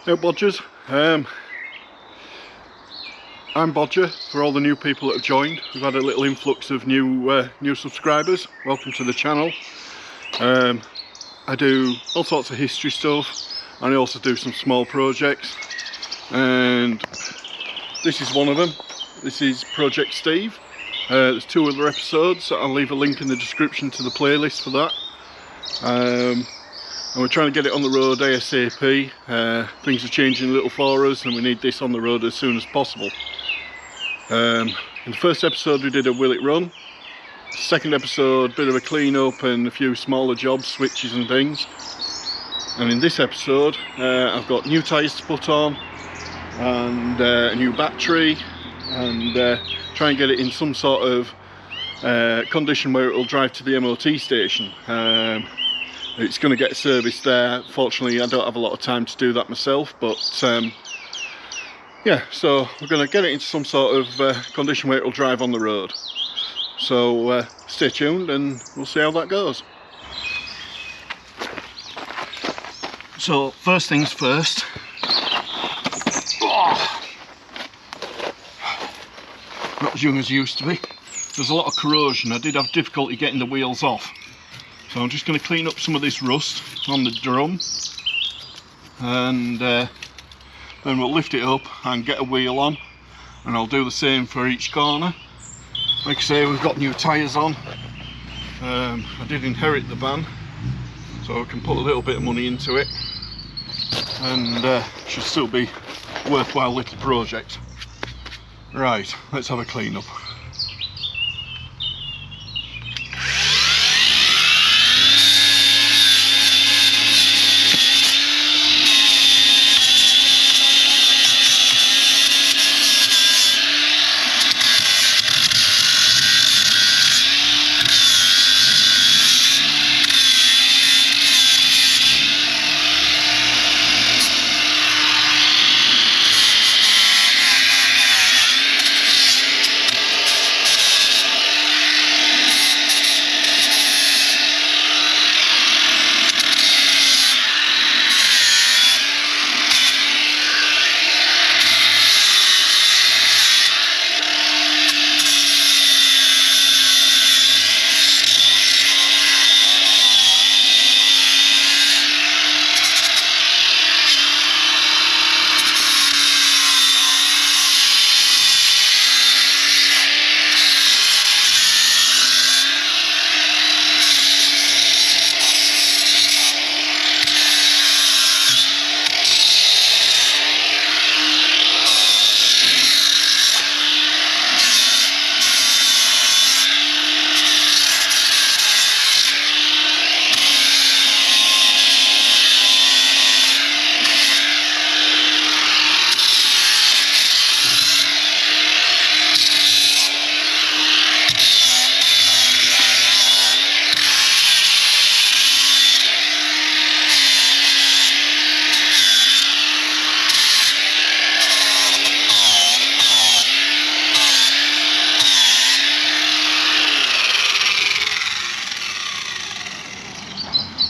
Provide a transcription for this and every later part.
Hey Bodgers, I'm Bodger for all the new people that have joined. We've had a little influx of new subscribers. Welcome to the channel. I do all sorts of history stuff and I also do some small projects, and this is one of them. This is Project Steve. There's 2 other episodes. I'll leave a link in the description to the playlist for that. And we're trying to get it on the road ASAP. Things are changing a little for us and we need this on the road as soon as possible. In the first episode we did a will it run. Second episode, bit of a clean up and a few smaller jobs, switches and things. And in this episode I've got new tyres to put on and a new battery, and try and get it in some sort of condition where it will drive to the MOT station. It's going to get serviced there. Fortunately I don't have a lot of time to do that myself, but yeah, so we're going to get it into some sort of condition where it will drive on the road. So stay tuned and we'll see how that goes. So first things first. Not as young as it used to be. There's a lot of corrosion. I did have difficulty getting the wheels off. So I'm just going to clean up some of this rust on the drum, and then we'll lift it up and get a wheel on, and I'll do the same for each corner. Like I say, we've got new tyres on. I did inherit the van, so I can put a little bit of money into it, and should still be a worthwhile little project. Right, let's have a clean up.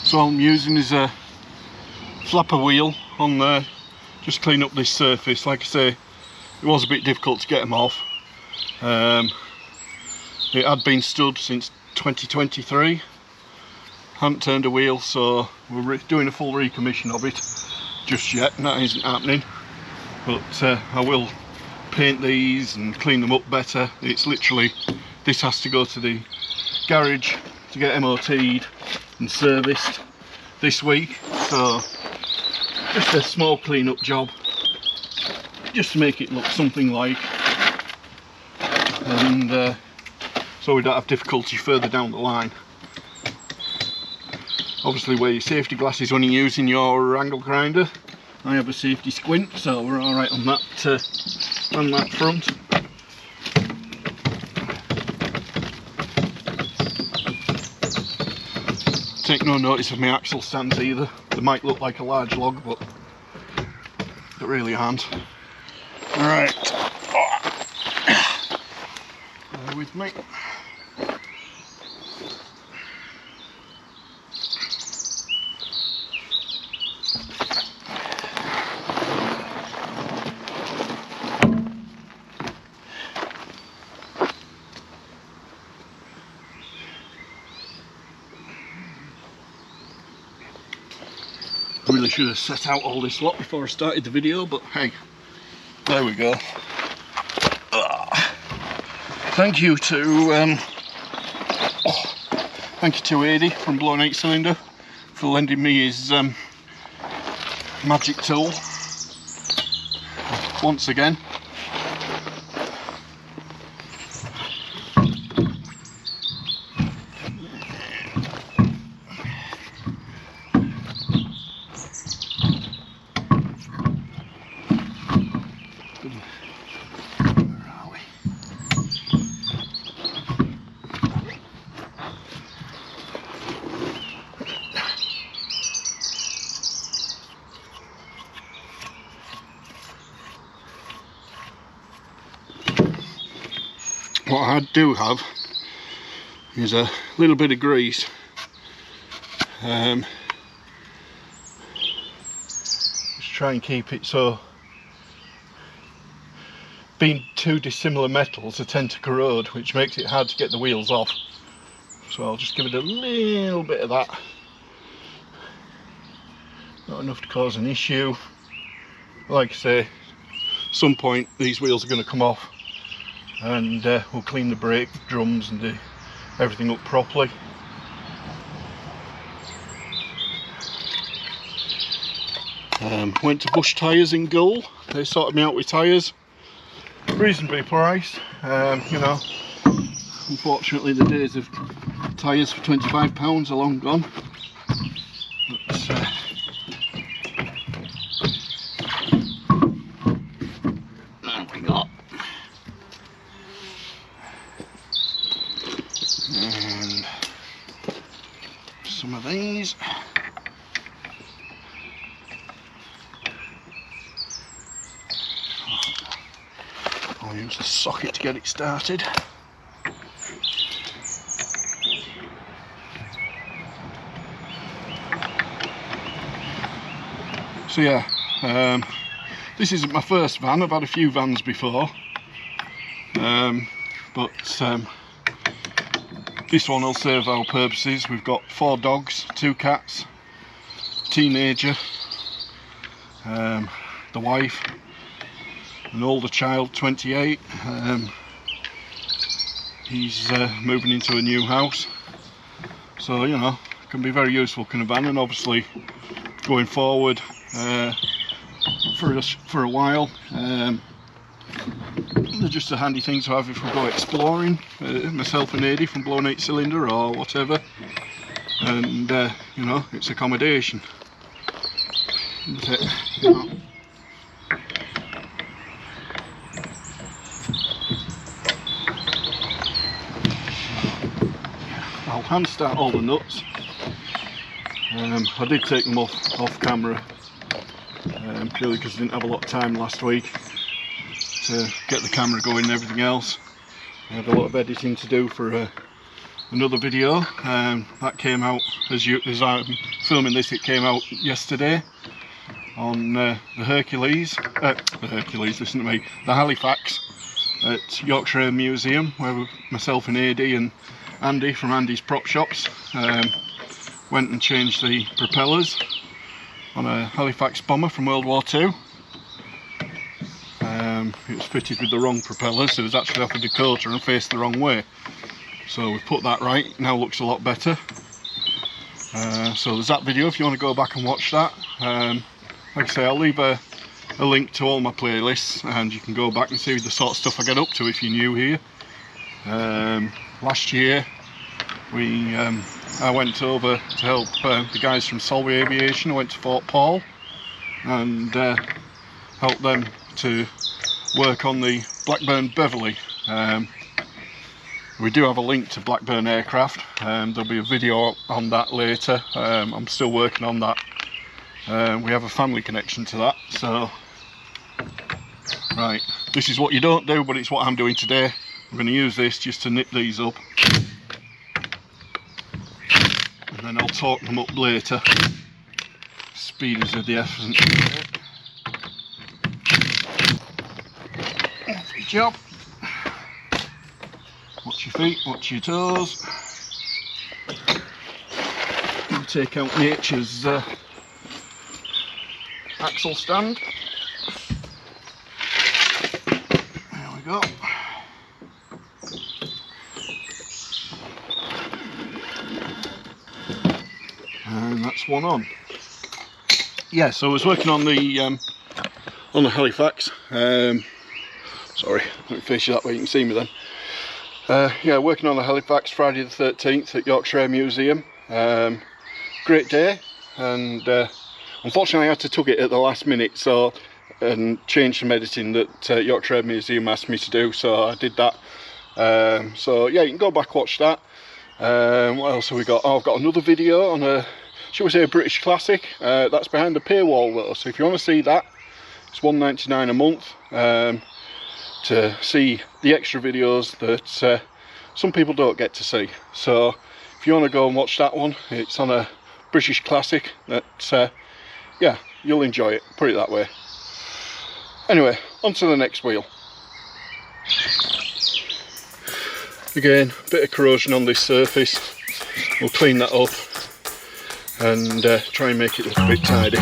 So all I'm using is a flapper wheel on there, just clean up this surface. Like I say, it was a bit difficult to get them off. It had been stood since 2023, hadn't turned a wheel, so we're doing a full recommission of it just yet, and that isn't happening. But I will paint these and clean them up better. It's literally, this has to go to the garage to get MOT'd and serviced this week, so just a small clean up job just to make it look something like, and so we don't have difficulty further down the line. Obviously wear your safety glasses when you're using your angle grinder. I have a safety squint, so we're alright on that front. Take no notice of my axle stands either. They might look like a large log, but they really aren't. Alright. Bear with me. I really should have set out all this lot before I started the video, but hey, there we go. Thank you to Adi from Blown 8 Cylinder for lending me his magic tool once again. What I do have is a little bit of grease. Just try and keep it so, being two dissimilar metals, they tend to corrode, which makes it hard to get the wheels off. So I'll just give it a little bit of that. Not enough to cause an issue. Like I say, at some point these wheels are going to come off, and we'll clean the brake drums and do everything up properly. Went to Bush Tyres in Gull. They sorted me out with tyres, reasonably priced. You know, unfortunately the days of tyres for £25 are long gone. But, there we go. And some of these. I'll use the socket to get it started. So yeah, this isn't my first van. I've had a few vans before, but this one will serve our purposes. We've got 4 dogs, 2 cats, teenager, the wife, an older child, 28. He's moving into a new house, so you know, it can be very useful kind of van, and obviously going forward for a while, they're just a handy thing to have if we go exploring, myself and Adi from Blown 8 Cylinder or whatever, and you know, it's accommodation, isn't it? You know. I'll hand start all the nuts. I did take them off camera, purely because I didn't have a lot of time last week to get the camera going and everything else. I had a lot of editing to do for another video. That came out, as I'm filming this, it came out yesterday on the Halifax at Yorkshire Museum, where myself and Adi and Andy from Andy's Prop Shops went and changed the propellers on a Halifax bomber from World War II. It was fitted with the wrong propellers, so it was actually off a Dakota and faced the wrong way. So we put that right, now looks a lot better. So there's that video if you want to go back and watch that. Like I say, I'll leave a link to all my playlists, and you can go back and see the sort of stuff I get up to if you're new here. Last year I went over to help the guys from Solway Aviation. I went to Fort Paul and helped them to work on the Blackburn Beverley. We do have a link to Blackburn aircraft, there'll be a video on that later. I'm still working on that. We have a family connection to that, so right, this is what you don't do, but it's what I'm doing today. I'm going to use this just to nip these up, and then I'll torque them up later. Speed is of the essence. That's your job. Watch your feet, watch your toes. We'll take out nature's axle stand. There we go. And that's one on. Yeah, so I was working on the Halifax. Sorry, let me face you that way, you can see me then. Yeah, working on the Halifax Friday the 13th at Yorkshire Museum. Great day, and unfortunately I had to tug it at the last minute, so and change some editing that Yorkshire Museum asked me to do, so I did that. So yeah, you can go back watch that. What else have we got? Oh, I've got another video on a, shall we say, a British classic. That's behind the paywall though, so if you want to see that, it's £1.99 a month to see the extra videos that some people don't get to see. So if you want to go and watch that one, it's on a British classic that yeah, you'll enjoy it, put it that way. Anyway, on to the next wheel. Again, a bit of corrosion on this surface. We'll clean that up and try and make it look a bit tidy.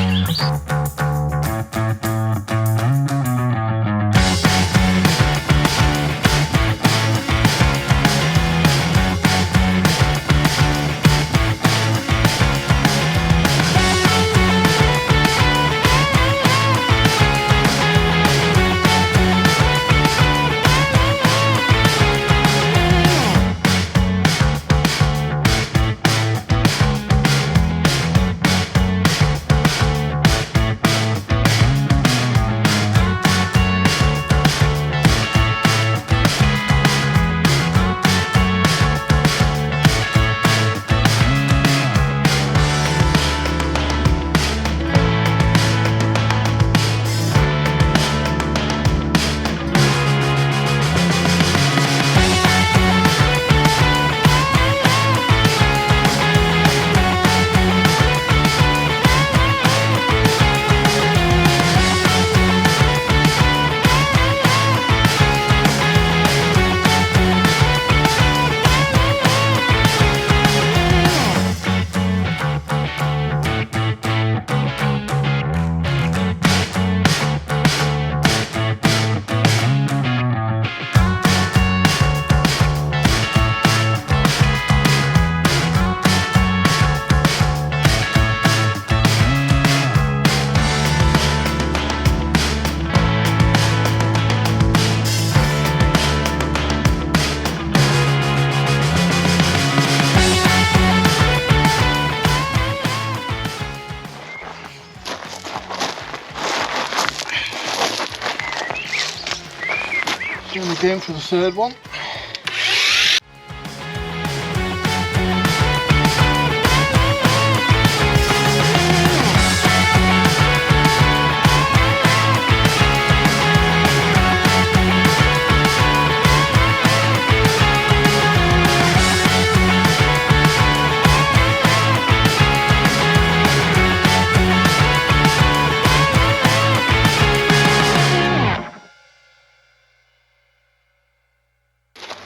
Doing the game for the third one.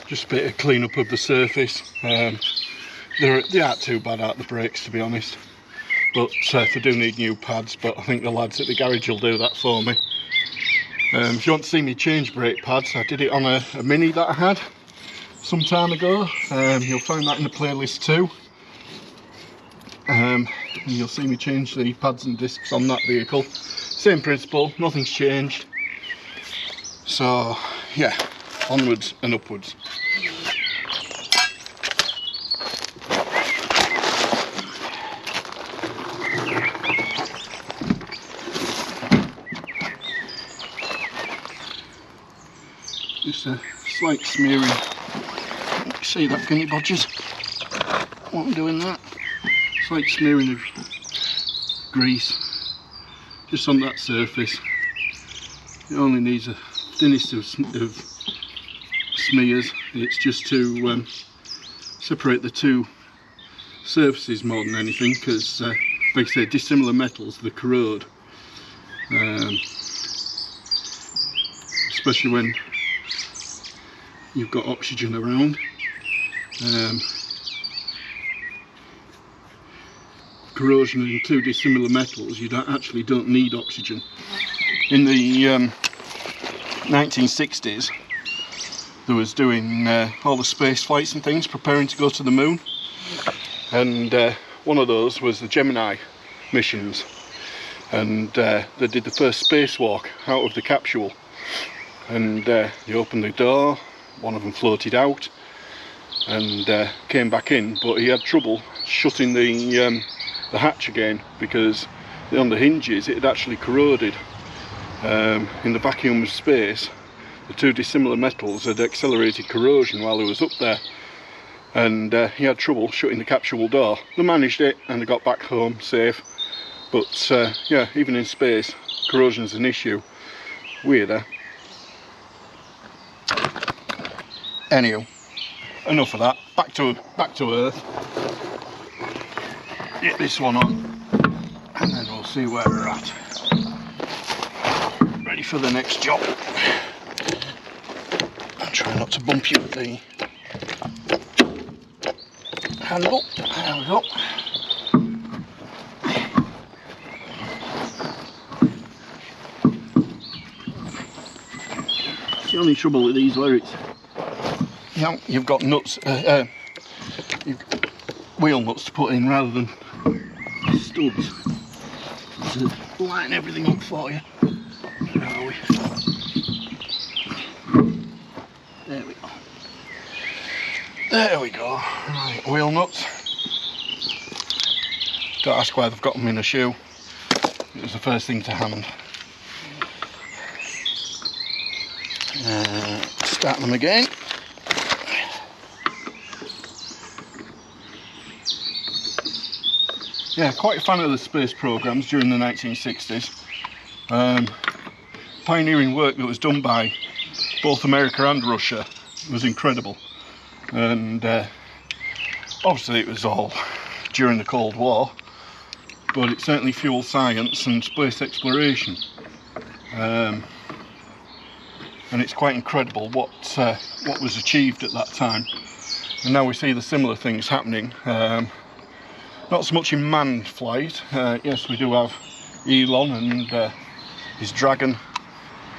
Just a bit of clean up of the surface. They aren't too bad out the brakes, to be honest, but they do need new pads, but I think the lads at the garage will do that for me. If you want to see me change brake pads, I did it on a Mini that I had some time ago. You'll find that in the playlist too. And you'll see me change the pads and discs on that vehicle. Same principle, nothing's changed. So yeah, onwards and upwards. Just a slight smearing. See that, can you, bodgers? What I'm doing that? Slight smearing of grease just on that surface. It only needs a thinnest of smears. It's just to separate the two surfaces more than anything, because like I say, dissimilar metals, they corrode, especially when you've got oxygen around. corrosion in two dissimilar metals, you actually don't need oxygen. In the 1960s, they was doing all the space flights and things, preparing to go to the moon, and one of those was the Gemini missions, and they did the first spacewalk out of the capsule, and they opened the door, one of them floated out and came back in, but he had trouble shutting the hatch again because on the hinges it had actually corroded. In the vacuum of space, the two dissimilar metals had accelerated corrosion while he was up there, and he had trouble shutting the capsule door. They managed it and they got back home safe, but yeah, even in space corrosion's an issue. Weird, eh? Anywho, enough of that. Back to Earth. Get this one on, and then we'll see where we're at. Ready for the next job. I'll try not to bump you with the handle. There we go. The only trouble with these lyrics, you've got nuts, wheel nuts to put in rather than studs to line everything up for you. Where are we? There we go. There we go. Right, wheel nuts. Don't ask why they've got them in a shoe. It was the first thing to hand. Start them again. Yeah, quite a fan of the space programs during the 1960s. Pioneering work that was done by both America and Russia was incredible, and obviously it was all during the Cold War, but it certainly fueled science and space exploration. And it's quite incredible what was achieved at that time, and now we see the similar things happening. Not so much in manned flight. Yes, we do have Elon and his Dragon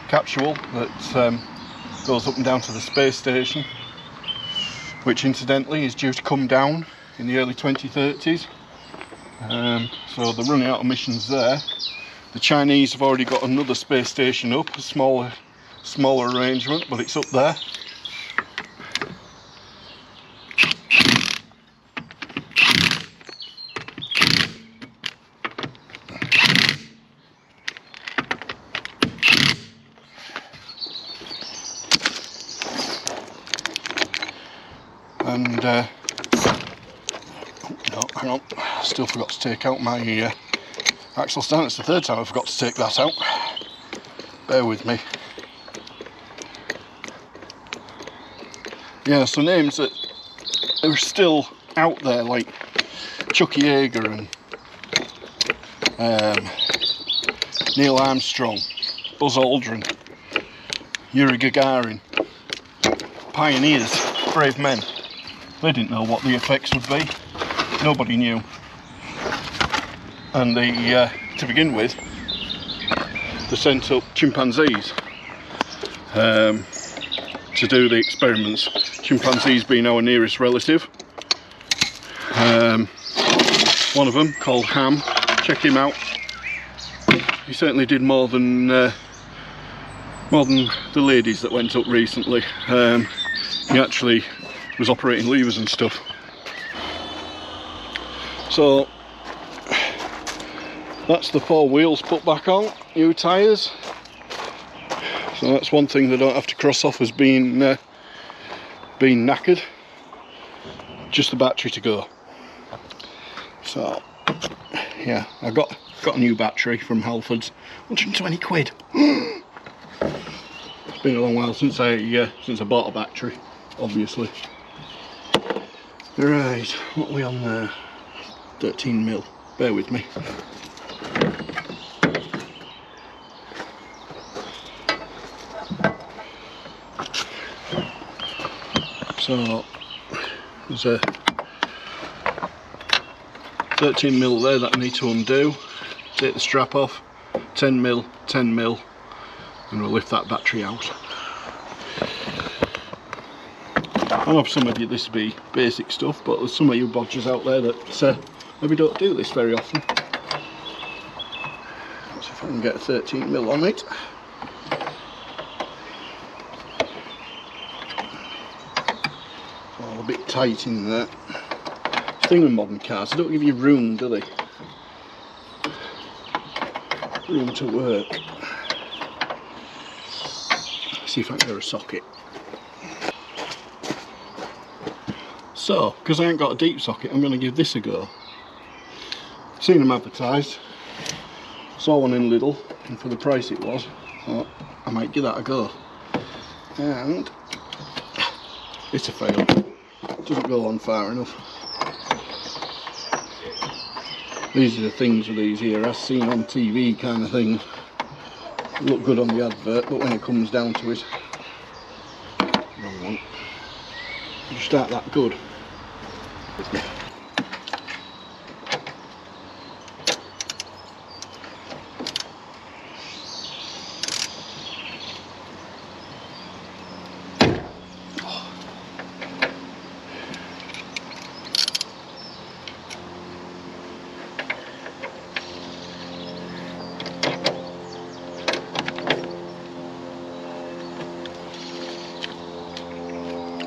capsule that goes up and down to the space station, which incidentally is due to come down in the early 2030s. So they're running out of missions there. The Chinese have already got another space station up, a smaller arrangement, but it's up there. And oh no, hang on, still forgot to take out my axle stand. It's the third time I forgot to take that out. Bear with me. Yeah, so names that are still out there, like Chucky Yeager and Neil Armstrong, Buzz Aldrin, Yuri Gagarin. Pioneers, brave men. They didn't know what the effects would be. Nobody knew. And they, to begin with, they sent up chimpanzees to do the experiments. Chimpanzees being our nearest relative. One of them, called Ham, check him out. He certainly did more than the ladies that went up recently. He actually was operating levers and stuff. So that's the 4 wheels put back on, new tyres. So that's one thing they don't have to cross off as being knackered. Just the battery to go. So yeah, I got a new battery from Halfords, 120 quid. It's been a long while since I bought a battery, obviously. Right, what are we on there? 13mm. Bear with me. So there's a 13mm there that I need to undo. Take the strap off, 10mm, 10mm, and we'll lift that battery out. I know for some of you this will be basic stuff, but there's some of you bodgers out there that maybe don't do this very often. Let's see if I can get a 13mm on it. All a bit tight in there. The thing with modern cars, they don't give you room, do they? Room to work. Let's see if I can get a socket. So, because I ain't got a deep socket, I'm going to give this a go. Seen them advertised, saw one in Lidl, and for the price it was, thought I might give that a go. And it's a fail. It doesn't go on far enough. These are the things with these here, as seen on TV kind of things. Look good on the advert, but when it comes down to it, wrong one. Just aren't that good.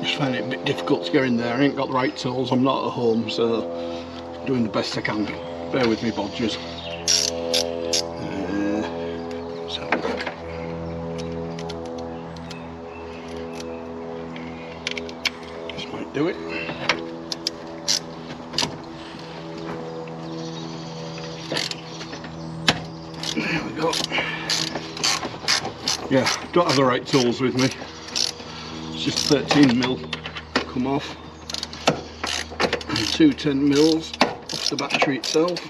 Just find it a bit difficult to get in there. I ain't got the right tools, I'm not at home, so I'm doing the best I can. Bear with me, bodgers. Let's have a look. This might do it. There we go. Yeah, don't have the right tools with me. Just 13mm come off and 2 10mm off the battery itself.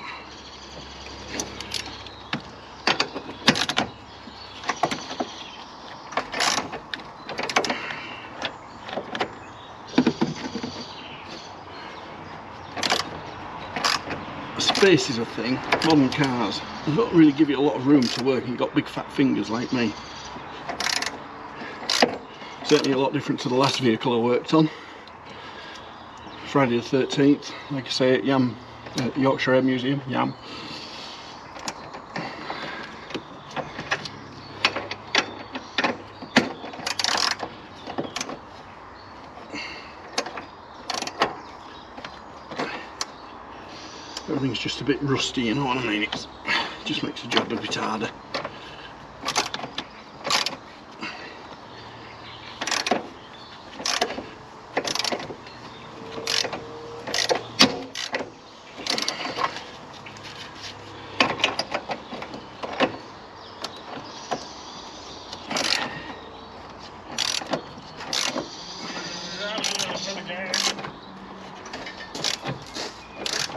Space is a thing. Modern cars, they don't really give you a lot of room to work and you've got big fat fingers like me. Certainly a lot different to the last vehicle I worked on. Friday the 13th, like I say, at Yorkshire Air Museum, Yam. Everything's just a bit rusty, you know what I mean? It just makes the job a bit harder.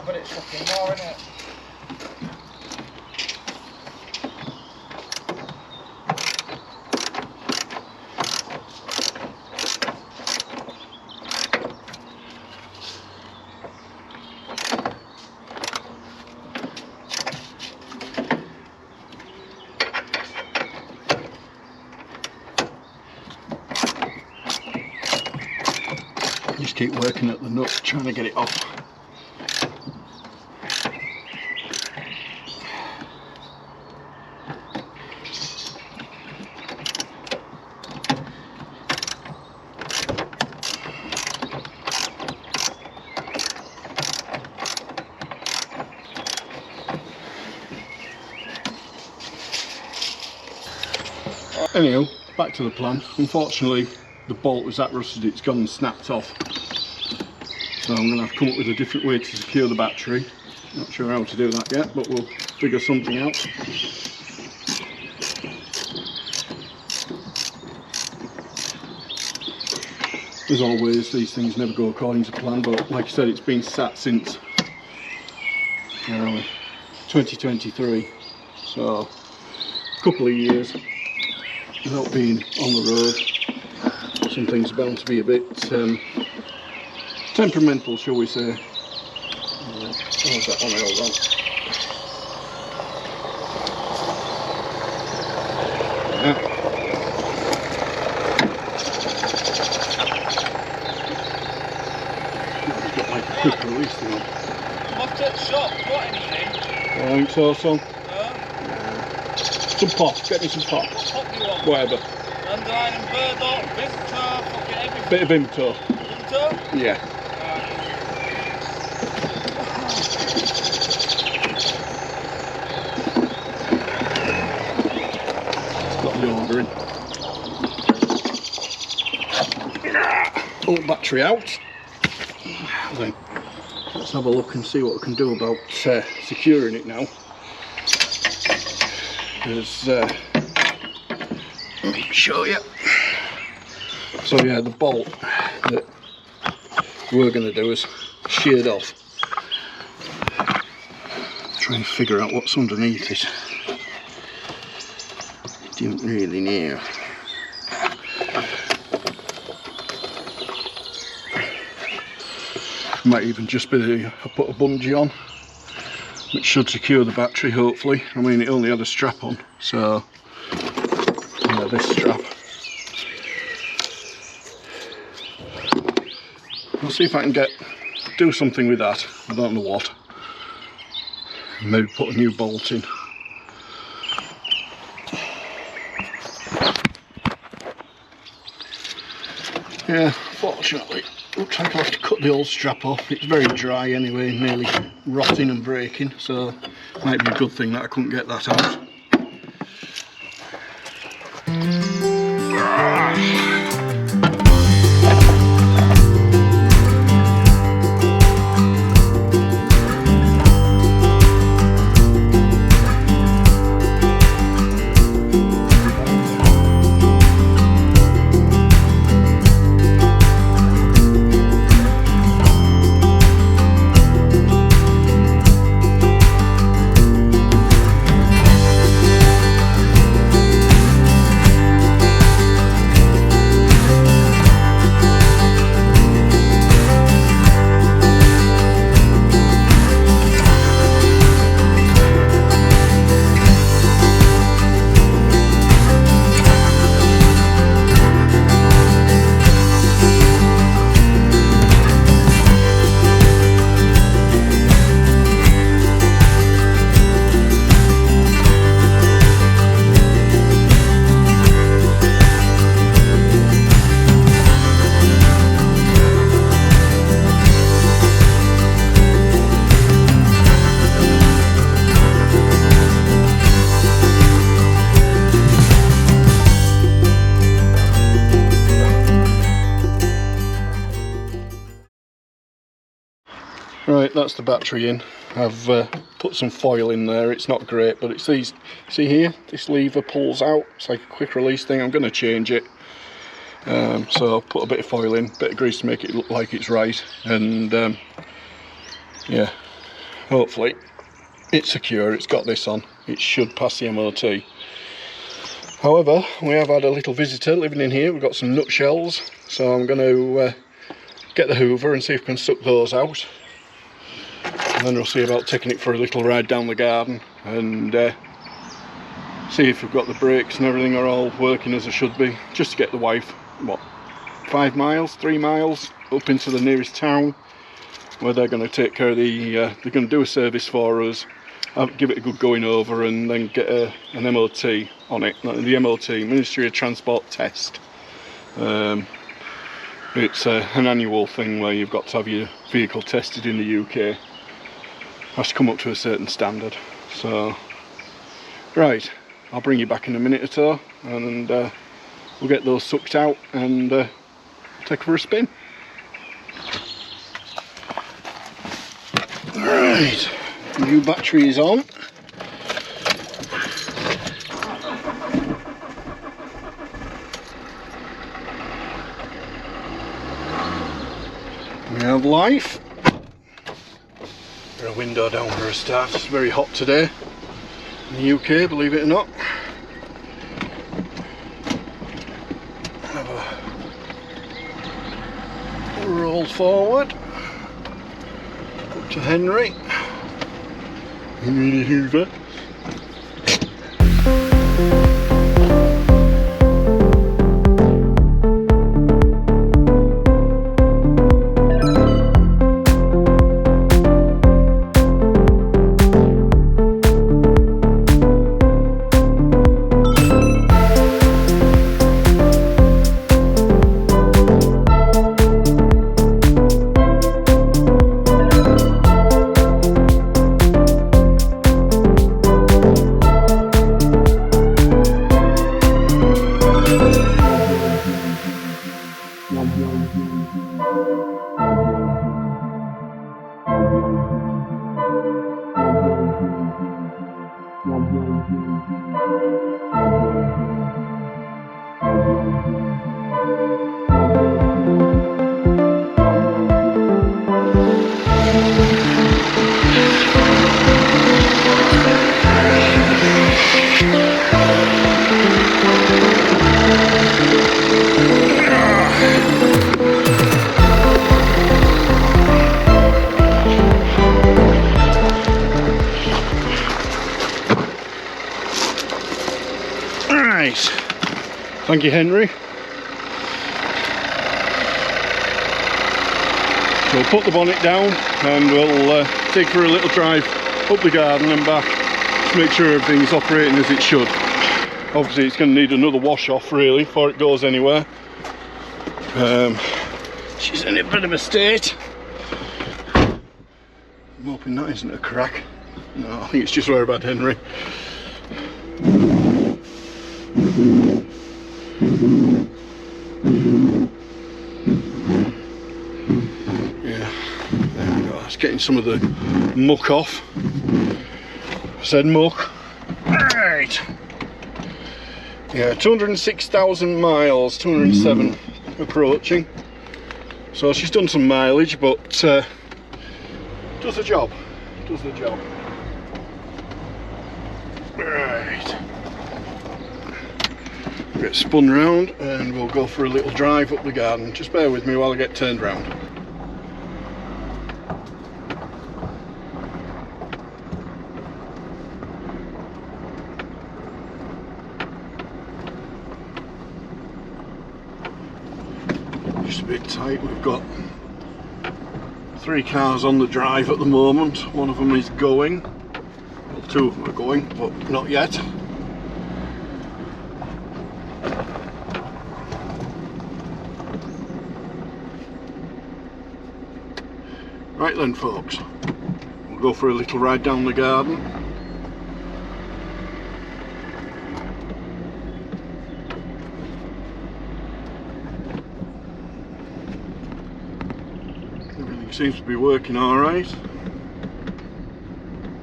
But it's fucking more, isn't it? Just keep working at the nut, trying to get it off. Anyhow, back to the plan. Unfortunately, the bolt was that rusted, it's gone and snapped off. So I'm going to have to come up with a different way to secure the battery. Not sure how to do that yet, but we'll figure something out. As always, these things never go according to plan, but like I said, it's been sat since 2023, so a couple of years without being on the road. Some things are bound to be a bit temperamental, shall we say. How's that one held on? Yeah. It's got like a quick release thing on. What at shop? What anything? I think so, son. No? Some pop, get me some pop. What pop do you want? Whatever. Dandelion and burdock, Vimto, fucking everything. Bit of Vimto. Vimto? Yeah. It's got the order in. Old battery out. Then let's have a look and see what we can do about securing it now. Because let me show you. So yeah, the bolt that we're going to do is sheared off. Try and figure out what's underneath it. Don't really know. Might even just be I put a bungee on, which should secure the battery hopefully. I mean, it only had a strap on, so yeah, this strap. I'll see if I can do something with that. I don't know what. Maybe put a new bolt in. Yeah, fortunately, looks like I'll have to cut the old strap off. It's very dry anyway, nearly rotting and breaking, so it might be a good thing that I couldn't get that out. Right, that's the battery in. I've put some foil in there. It's not great, but it's these. See here, this lever pulls out. It's like a quick release thing. I'm going to change it. So I'll put a bit of foil in, a bit of grease to make it look like it's right, and yeah, hopefully it's secure. It's got this on. It should pass the MOT. However, we have had a little visitor living in here. We've got some nutshells, so I'm going to get the hoover and see if we can suck those out. And then we'll see about taking it for a little ride down the garden and see if we've got the brakes and everything are all working as they should be, just to get the wife, what, 5 miles, 3 miles up into the nearest town where they're going to take care of the, they're going to do a service for us, give it a good going over, and then get an MOT on it. The MOT, Ministry of Transport test. It's an annual thing where you've got to have your vehicle tested in the UK. Has to come up to a certain standard. So, right, I'll bring you back in a minute or so, and we'll get those sucked out and take her for a spin. Right, new battery is on. We have life. A window down for a start. It's very hot today in the UK, believe it or not. Have a roll forward, put to Henry. Henry the Hoover. Nice. Thank you, Henry. So we'll put the bonnet down and we'll take for a little drive up the garden and back to make sure everything's operating as it should. Obviously it's going to need another wash off really before it goes anywhere. She's in a bit of a state. I'm hoping that isn't a crack. No, I think it's just where I've had Henry. Yeah, there we go. It's getting some of the muck off. I said muck. Right. Yeah, 206,000 miles, 207 approaching. So she's done some mileage, but does the job. Does the job. Right. Get spun round and we'll go for a little drive up the garden. Just bear with me while I get turned round. Just a bit tight. We've got 3 cars on the drive at the moment. One of them is going. Well, 2 of them are going, but not yet. Right then folks, we'll go for a little ride down the garden. Everything seems to be working alright.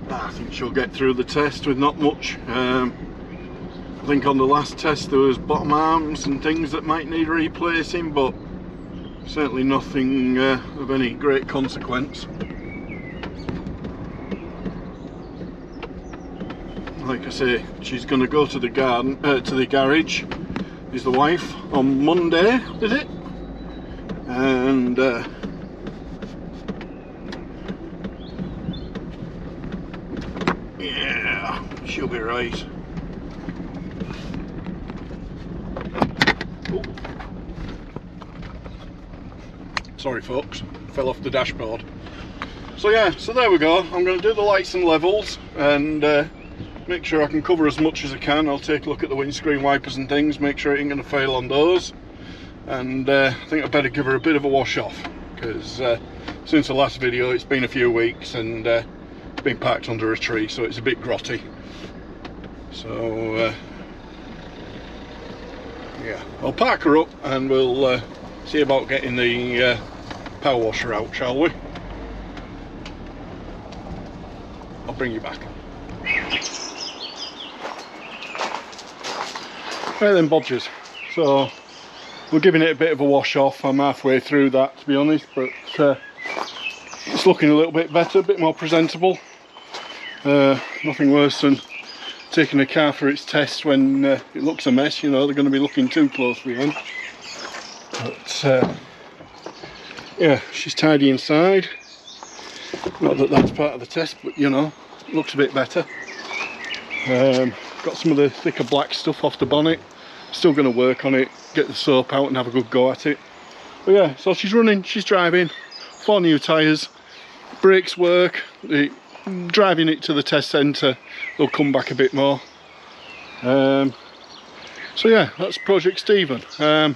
I think she'll get through the test with not much. I think on the last test there was bottom arms and things that might need replacing, but certainly nothing of any great consequence. Like I say, she's going to go to the garden, to the garage, is the wife, on Monday, is it? And yeah, she'll be right. Sorry folks, fell off the dashboard. So yeah, so there we go. I'm going to do the lights and levels and make sure I can cover as much as I can. I'll take a look at the windscreen wipers and things, make sure it ain't going to fail on those. And I think I better give her a bit of a wash off, because since the last video it's been a few weeks and it's been parked under a tree, so it's a bit grotty. So yeah, I'll park her up and we'll see about getting the power washer out, shall we? I'll bring you back. Right then bodgers, so we're giving it a bit of a wash off. I'm halfway through that, to be honest, but it's looking a little bit better, a bit more presentable. Nothing worse than taking a car for its test when it looks a mess. You know, they're going to be looking too closely in. But yeah, she's tidy inside. Not that that's part of the test, but you know, it looks a bit better. Got some of the thicker black stuff off the bonnet. Still going to work on it, get the soap out and have a good go at it. But yeah, so she's running, she's driving, 4 new tyres, brakes work, driving it to the test centre, they'll come back a bit more. So yeah, that's Project Stephen. There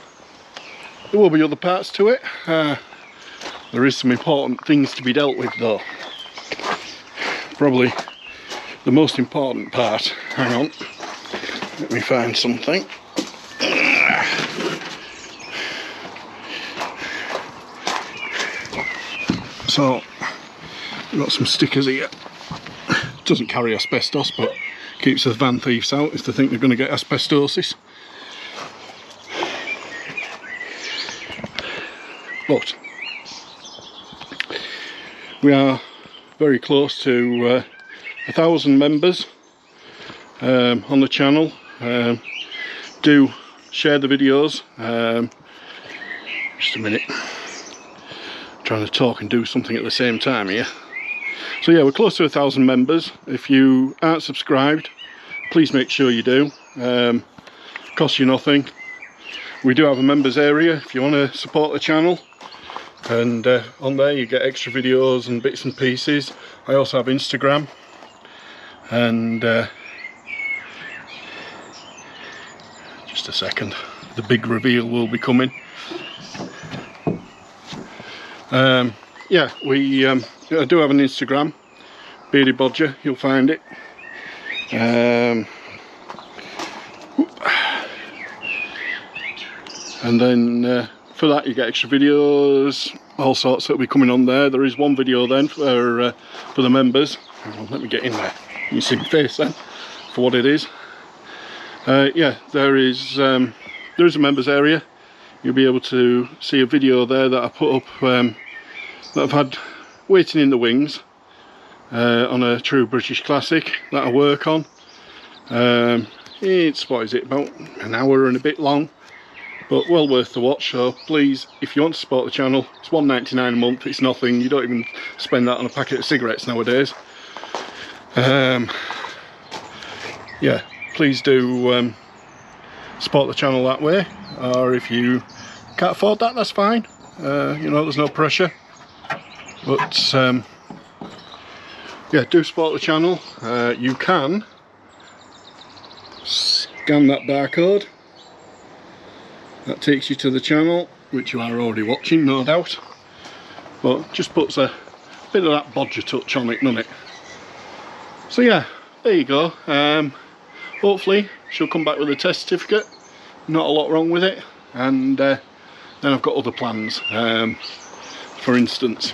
will be other parts to it. There is some important things to be dealt with though. Probably the most important part, hang on, let me find something. So, we've got some stickers here. Doesn't carry asbestos, but keeps the van thieves out if they think they're going to get asbestosis. But we are very close to 1,000 members on the channel. Do share the videos. Just a minute. Trying to talk and do something at the same time here. So yeah, we're close to 1,000 members. If you aren't subscribed, please make sure you do. Costs you nothing. We do have a members area if you want to support the channel, and on there you get extra videos and bits and pieces. I also have Instagram, and just a second, the big reveal will be coming. Yeah, I do have an Instagram, Bearded Bodger, you'll find it. And then for that you get extra videos, all sorts that will be coming on there. There is one video then for the members. Hang on, let me get in there. You can see my face then for what it is. Yeah, there is a members area. You'll be able to see a video there that I put up that I've had waiting in the wings on a true British classic that I work on. It's, what is it, about an hour and a bit long, but well worth the watch. So please, if you want to support the channel, it's £1.99 a month. It's nothing. You don't even spend that on a packet of cigarettes nowadays. Yeah, please do support the channel that way, or if you can't afford that, that's fine. You know, there's no pressure, but yeah, do support the channel. You can scan that barcode, that takes you to the channel, which you are already watching, no doubt, but just puts a bit of that bodger touch on it, doesn't it? So yeah, there you go. Hopefully she'll come back with a test certificate, not a lot wrong with it, and then I've got other plans. For instance,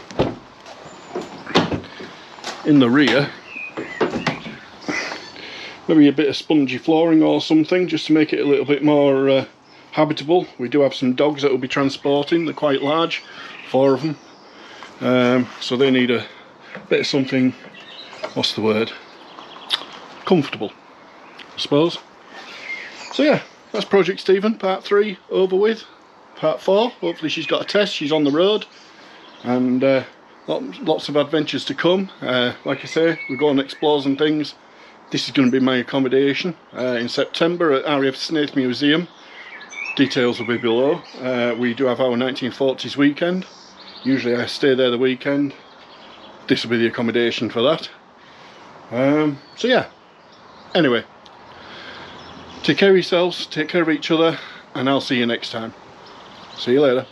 in the rear, maybe a bit of spongy flooring or something, just to make it a little bit more habitable. We do have some dogs that will be transporting. They're quite large, 4 of them, so they need a bit of something, what's the word, comfortable, I suppose. So yeah, that's Project Stephen, part 3 over with. Part 4, hopefully she's got a test, she's on the road, and lots of adventures to come. Like I say, we go and explore some things. This is going to be my accommodation in September at RAF Snaith Museum. Details will be below. We do have our 1940s weekend. Usually I stay there the weekend. This will be the accommodation for that. So yeah, anyway, take care of yourselves, take care of each other, and I'll see you next time. See you later.